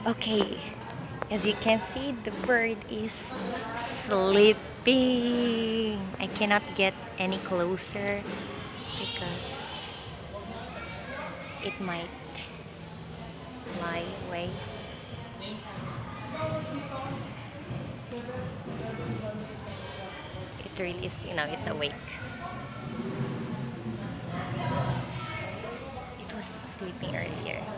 Okay, as you can see, the bird is sleeping. I cannot get any closer because it might fly away. It really is, it's awake. It was sleeping earlier.